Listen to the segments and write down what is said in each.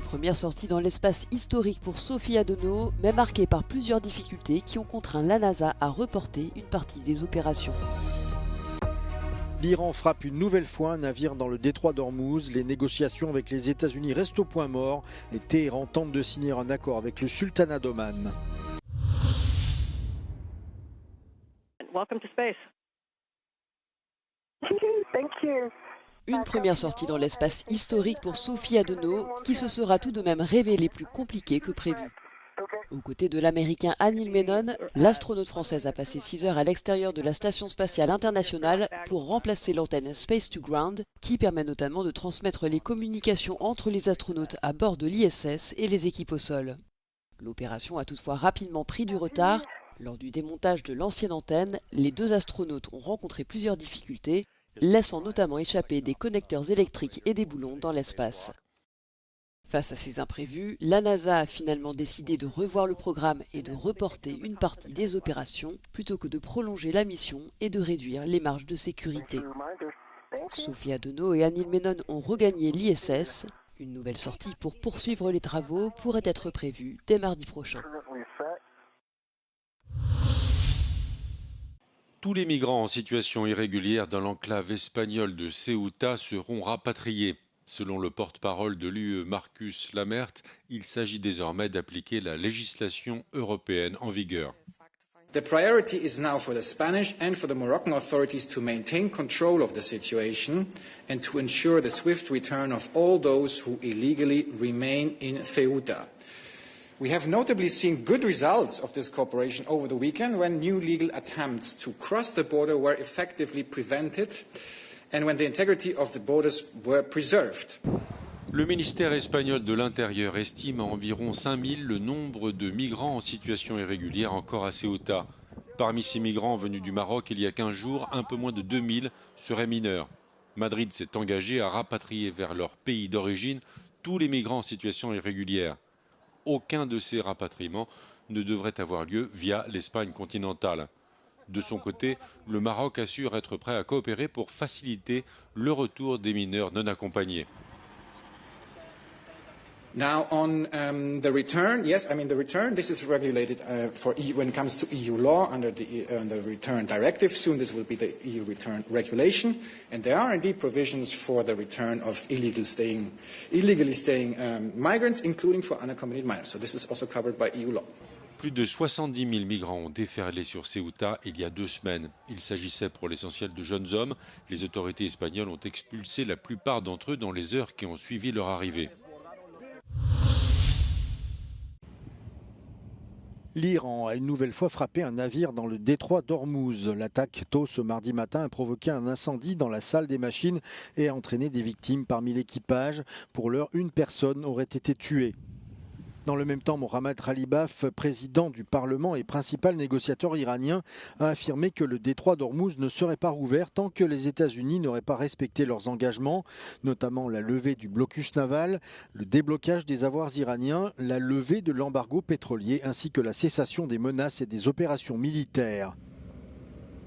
Première sortie dans l'espace historique pour Sophie Adenau, mais marquée par plusieurs difficultés qui ont contraint la NASA à reporter une partie des opérations. L'Iran frappe une nouvelle fois un navire dans le détroit d'Ormuz. Les négociations avec les États-Unis restent au point mort et Téhéran tente de signer un accord avec le sultanat d'Oman. Welcome to space. Thank you. Une première sortie dans l'espace historique pour Sophie Adenau, qui se sera tout de même révélée plus compliquée que prévu. Aux côtés de l'américain Anil Menon, l'astronaute française a passé 6 heures à l'extérieur de la Station spatiale internationale pour remplacer l'antenne Space to Ground, qui permet notamment de transmettre les communications entre les astronautes à bord de l'ISS et les équipes au sol. L'opération a toutefois rapidement pris du retard. Lors du démontage de l'ancienne antenne, les 2 astronautes ont rencontré plusieurs difficultés, laissant notamment échapper des connecteurs électriques et des boulons dans l'espace. Face à ces imprévus, la NASA a finalement décidé de revoir le programme et de reporter une partie des opérations plutôt que de prolonger la mission et de réduire les marges de sécurité. Sophie Adenau et Anil Menon ont regagné l'ISS. Une nouvelle sortie pour poursuivre les travaux pourrait être prévue dès mardi prochain. Tous les migrants en situation irrégulière dans l'enclave espagnole de Ceuta seront rapatriés. Selon le porte-parole de l'UE Marcus Lamert, il s'agit désormais d'appliquer la législation européenne en vigueur. The priority is now for the Spanish and for the Moroccan authorities to maintain control of the situation and to ensure the swift return of all those who illegally remain in Ceuta. We have notably seen good results of this cooperation over the weekend when new legal attempts to cross the border were effectively prevented and when the integrity of the borders were preserved. Le ministère espagnol de l'Intérieur estime à environ 5000 le nombre de migrants en situation irrégulière encore à Ceuta. Parmi ces migrants venus du Maroc il y a 15 jours, un peu moins de 2000 seraient mineurs. Madrid s'est engagé à rapatrier vers leur pays d'origine tous les migrants en situation irrégulière. Aucun de ces rapatriements ne devrait avoir lieu via l'Espagne continentale. De son côté, le Maroc assure être prêt à coopérer pour faciliter le retour des mineurs non accompagnés. Now on the return, yes, I mean the return, this is regulated when it comes to EU law under the return directive. Soon this will be the EU return regulation, and there are indeed provisions for the return of illegally staying migrants, including for unaccompanied minors. So this is also covered by EU law. Plus de 70 000 migrants ont déferlé sur Ceuta il y a 2 semaines. Il s'agissait pour l'essentiel de jeunes hommes. Les autorités espagnoles ont expulsé la plupart d'entre eux dans les heures qui ont suivi leur arrivée. L'Iran a une nouvelle fois frappé un navire dans le détroit d'Ormuz. L'attaque tôt ce mardi matin a provoqué un incendie dans la salle des machines et a entraîné des victimes parmi l'équipage. Pour l'heure, une personne aurait été tuée. Dans le même temps, Mohammad Khalibaf, président du Parlement et principal négociateur iranien, a affirmé que le détroit d'Ormuz ne serait pas rouvert tant que les États-Unis n'auraient pas respecté leurs engagements, notamment la levée du blocus naval, le déblocage des avoirs iraniens, la levée de l'embargo pétrolier ainsi que la cessation des menaces et des opérations militaires.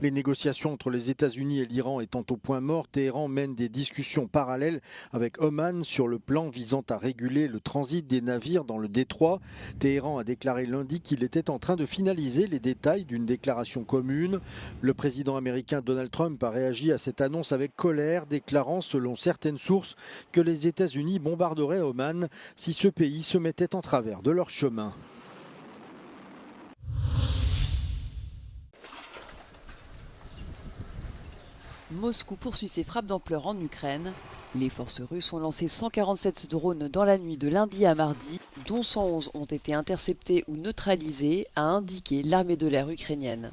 Les négociations entre les États-Unis et l'Iran étant au point mort, Téhéran mène des discussions parallèles avec Oman sur le plan visant à réguler le transit des navires dans le détroit. Téhéran a déclaré lundi qu'il était en train de finaliser les détails d'une déclaration commune. Le président américain Donald Trump a réagi à cette annonce avec colère, déclarant selon certaines sources que les États-Unis bombarderaient Oman si ce pays se mettait en travers de leur chemin. Moscou poursuit ses frappes d'ampleur en Ukraine. Les forces russes ont lancé 147 drones dans la nuit de lundi à mardi, dont 111 ont été interceptés ou neutralisés, a indiqué l'armée de l'air ukrainienne.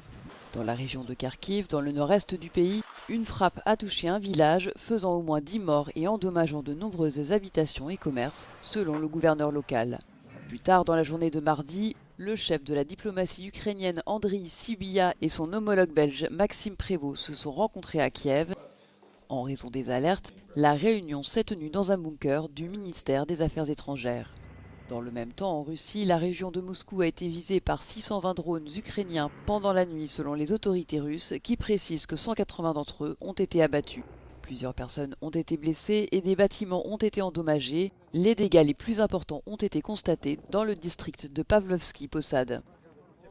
Dans la région de Kharkiv, dans le nord-est du pays, une frappe a touché un village, faisant au moins 10 morts et endommageant de nombreuses habitations et commerces, selon le gouverneur local. Plus tard dans la journée de mardi, le chef de la diplomatie ukrainienne Andriy Sybiha et son homologue belge Maxime Prévost se sont rencontrés à Kiev. En raison des alertes, la réunion s'est tenue dans un bunker du ministère des Affaires étrangères. Dans le même temps, en Russie, la région de Moscou a été visée par 620 drones ukrainiens pendant la nuit selon les autorités russes qui précisent que 180 d'entre eux ont été abattus. Plusieurs personnes ont été blessées et des bâtiments ont été endommagés. Les dégâts les plus importants ont été constatés dans le district de Pavlovski Posad.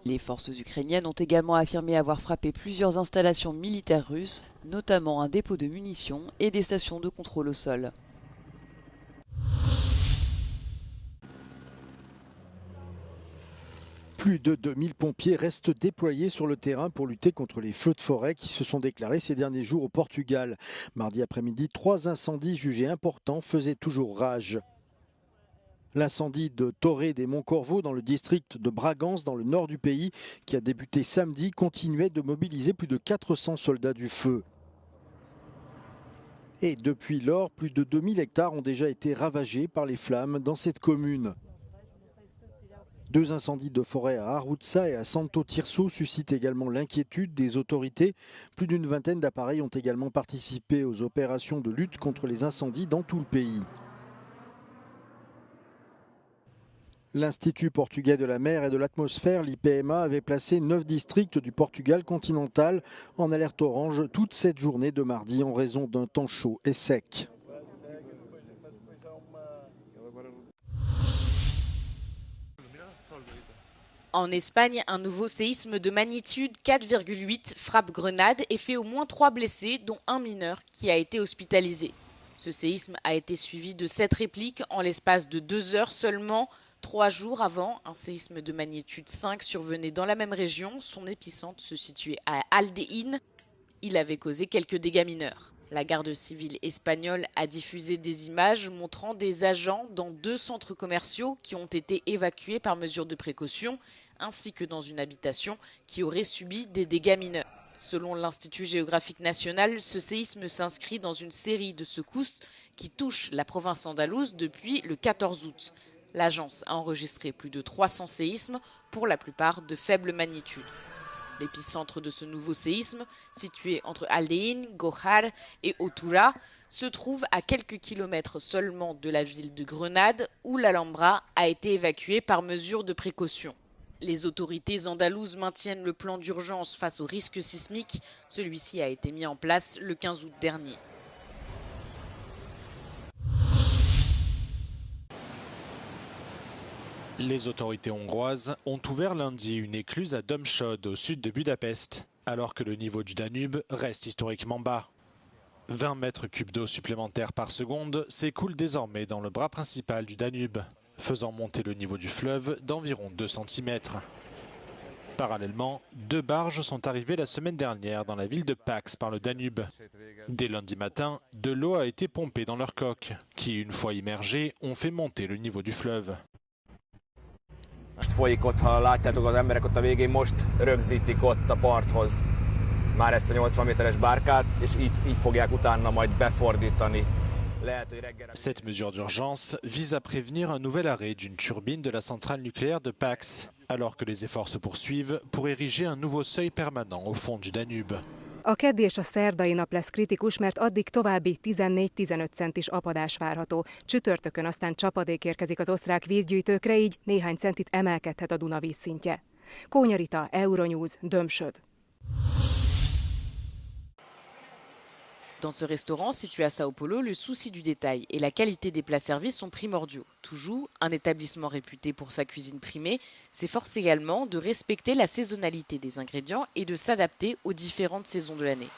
Les forces ukrainiennes ont également affirmé avoir frappé plusieurs installations militaires russes, notamment un dépôt de munitions et des stations de contrôle au sol. Plus de 2000 pompiers restent déployés sur le terrain pour lutter contre les feux de forêt qui se sont déclarés ces derniers jours au Portugal. Mardi après-midi, 3 incendies jugés importants faisaient toujours rage. L'incendie de Torre des Monts-Corvo dans le district de Bragance dans le nord du pays qui a débuté samedi continuait de mobiliser plus de 400 soldats du feu. Et depuis lors, plus de 2000 hectares ont déjà été ravagés par les flammes dans cette commune. 2 incendies de forêt à Arutza et à Santo Tirso suscitent également l'inquiétude des autorités. Plus d'une vingtaine d'appareils ont également participé aux opérations de lutte contre les incendies dans tout le pays. L'Institut portugais de la mer et de l'atmosphère, l'IPMA, avait placé 9 districts du Portugal continental en alerte orange toute cette journée de mardi en raison d'un temps chaud et sec. En Espagne, un nouveau séisme de magnitude 4,8 frappe Grenade et fait au moins 3 blessés, dont un mineur qui a été hospitalisé. Ce séisme a été suivi de 7 répliques en l'espace de 2 heures seulement. 3 jours avant, un séisme de magnitude 5 survenait dans la même région. Son épicentre se situait à Aldeín. Il avait causé quelques dégâts mineurs. La garde civile espagnole a diffusé des images montrant des agents dans 2 centres commerciaux qui ont été évacués par mesure de précaution, ainsi que dans une habitation qui aurait subi des dégâts mineurs. Selon l'Institut géographique national, ce séisme s'inscrit dans une série de secousses qui touchent la province andalouse depuis le 14 août. L'agence a enregistré plus de 300 séismes, pour la plupart de faible magnitude. L'épicentre de ce nouveau séisme, situé entre Aldeín, Gojar et Otura, se trouve à quelques kilomètres seulement de la ville de Grenade, où l'Alhambra a été évacuée par mesure de précaution. Les autorités andalouses maintiennent le plan d'urgence face au risque sismique. Celui-ci a été mis en place le 15 août dernier. Les autorités hongroises ont ouvert lundi une écluse à Domsod, au sud de Budapest, alors que le niveau du Danube reste historiquement bas. 20 mètres cubes d'eau supplémentaires par seconde s'écoulent désormais dans le bras principal du Danube, faisant monter le niveau du fleuve d'environ 2 cm. Parallèlement, 2 barges sont arrivées la semaine dernière dans la ville de Pax par le Danube. Dès lundi matin, de l'eau a été pompée dans leurs coques, qui, une fois immergées, ont fait monter le niveau du fleuve. Most folyik ott, ha látjátok az emberek ott a végén, most rögzítik ott a parthoz már ezt a 80 méteres bárkát, és így fogják utána majd befordítani. Cette mesure d'urgence vise à prévenir un nouvel arrêt d'une turbine de la centrale nucléaire de Pax, alors que les efforts se poursuivent pour ériger un nouveau seuil permanent au fond du Danube. A keddi és a szerdai nap lesz kritikus, mert addig további 14-15 centis apadás várható. Csütörtökön aztán csapadék érkezik az osztrák vízgyűjtőkre, így néhány centit emelkedhet a Duna vízszintje. Kónya Rita, Euronews, Domsod. Dans ce restaurant situé à Sao Paulo, le souci du détail et la qualité des plats servis sont primordiaux. Toujours, un établissement réputé pour sa cuisine primée s'efforce également de respecter la saisonnalité des ingrédients et de s'adapter aux différentes saisons de l'année.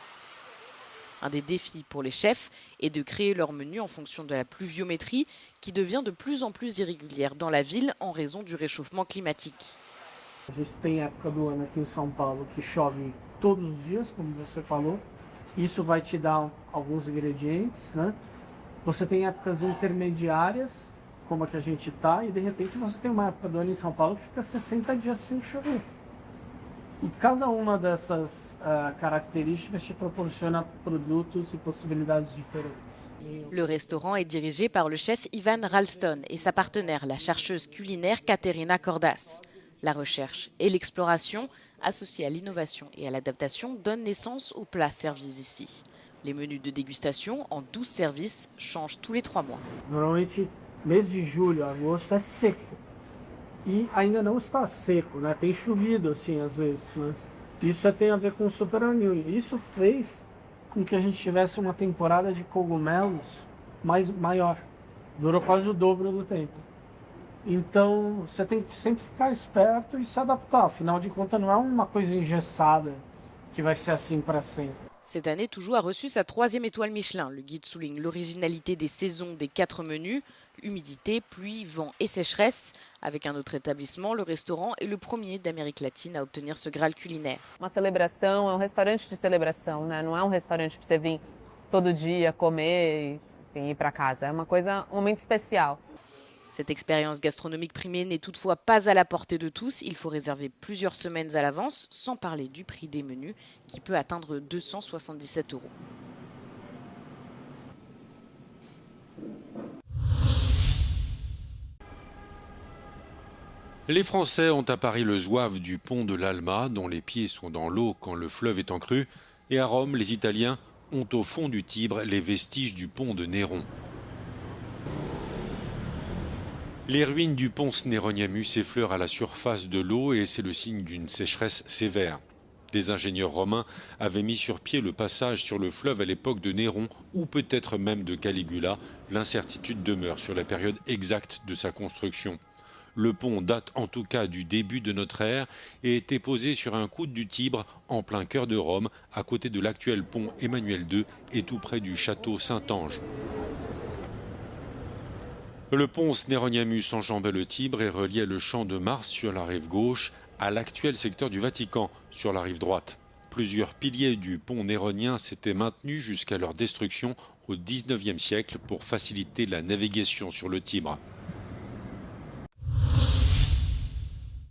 Un des défis pour les chefs est de créer leur menu en fonction de la pluviométrie qui devient de plus en plus irrégulière dans la ville en raison du réchauffement climatique. A gente tem época do ano aqui em São Paulo que chove todos os dias, como você falou. Isso vai te dar alguns ingredientes, né? Você tem épocas intermediárias, como a que a gente está, e de repente você tem uma época do ano em São Paulo que fica 60 dias sem chover. E cada uma dessas características te proporciona produtos e possibilidades diferentes. Le restaurant est dirigé par le chef Ivan Ralston et sa partenaire, la chercheuse culinaire Caterina Cordas. La recherche et l'exploration, associées à l'innovation et à l'adaptation, donnent naissance aux plats servis ici. Les menus de dégustation en 12 services changent tous les 3 mois. Normalmente, mês de julho, agosto é seco. E ainda não está seco, né? Tem chovido assim às vezes, né? Isso tem a ver com o Super El Niño. Isso fez com que a gente tivesse uma temporada de cogumelos maior. Durou quase o dobro do tempo. Então, você tem que sempre ficar esperto e se adaptar. Afinal de contas, não é uma coisa engessada que vai ser assim para sempre. Cette année, Toujou a reçu sa 3e étoile Michelin. Le guide souligne l'originalité des saisons des 4 menus, humidité, pluie, vent et sécheresse. Avec un autre établissement, le restaurant est le premier d'Amérique latine à obtenir ce Graal culinaire. Uma celebração, é restaurante de celebração, né? Não é restaurante para você vir todo dia comer e ir para casa. É uma coisa, momento especial. Cette expérience gastronomique primée n'est toutefois pas à la portée de tous. Il faut réserver plusieurs semaines à l'avance, sans parler du prix des menus, qui peut atteindre 277 €. Les Français ont à Paris le zouave du pont de l'Alma, dont les pieds sont dans l'eau quand le fleuve est en crue. Et à Rome, les Italiens ont au fond du Tibre les vestiges du pont de Néron. Les ruines du pont Sneroniamus effleurent à la surface de l'eau et c'est le signe d'une sécheresse sévère. Des ingénieurs romains avaient mis sur pied le passage sur le fleuve à l'époque de Néron ou peut-être même de Caligula. L'incertitude demeure sur la période exacte de sa construction. Le pont date en tout cas du début de notre ère et était posé sur un coude du Tibre en plein cœur de Rome, à côté de l'actuel pont Emmanuel II et tout près du château Saint-Ange. Le pont Sneroniamus enjambait le Tibre et reliait le champ de Mars sur la rive gauche à l'actuel secteur du Vatican sur la rive droite. Plusieurs piliers du pont néronien s'étaient maintenus jusqu'à leur destruction au XIXe siècle pour faciliter la navigation sur le Tibre.